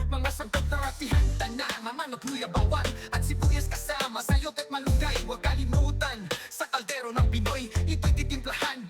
mga sangkot na ratihan Tanang, manok, luya, bawang at sibuyas kasama sayot at malunggay. Huwag kalimutan, sa kaldero ng Pinoy ito'y titimplahan.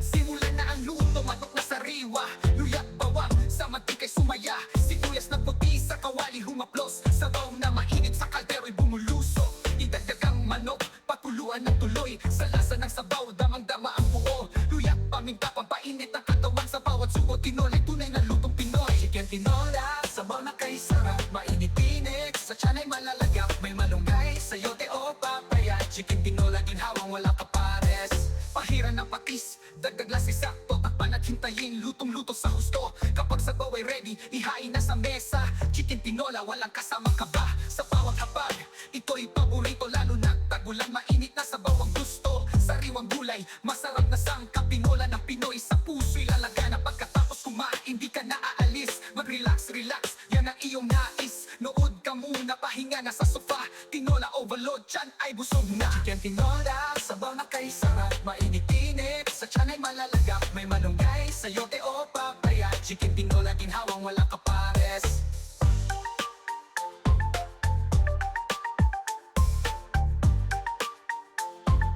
Simulan na ang luto, manok na sariwa, luya, bawang sa mantika'y sumaya, sibuyas na puti sa kawali humaplos, sabaw na mainit sa kaldero'y bumulusok. Idagdag ang manok, patuluan ng tuloy, sa lasa ng sabaw damang-dama ang buo. Luya, paminta, pampainit ng katawan sa bawat suko. Tinola, tunay na lutong Pinoy. Chicken tinola, sabaw na kay sarap, mainit-init, sa tiyan ay malalagap. May malunggay, sayote o papaya. Chicken tinola, ginhawang walang kapares. Pahiran ng patis, dagdag lasi sakto, takpan at hintayin, lutong-luto sa husto. Kapag sabaw ay ready, ihain na sa mesa. Chicken tinola, walang kasamang kaba. Sa bawat hapag, ito'y paborito, lalo na tagulan, mainit na sabaw ang gusto. Sariwang gulay, masarap na sangkap, tinola ng Pinoy sa puso'y lalagana. Pagkatapos kumain, hindi ka na aalis. Mag-relax, relax, yan ang iyong nais. Nood ka muna, pahinga na sa sofa. Tinola overload, tiyan ay busog na. Chicken tinola, sabaw na kay sarap, mainit-init, sa tiyan ay malalagap. May malunggay, sayote o papaya. Chicken tinola, ginhawang walang kapares.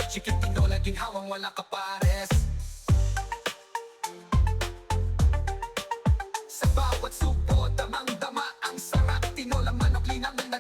Chicken tinola, ginhawang walang kapares. Sa bawat supo, damang-dama ang sarap. Tinola, manok, linang na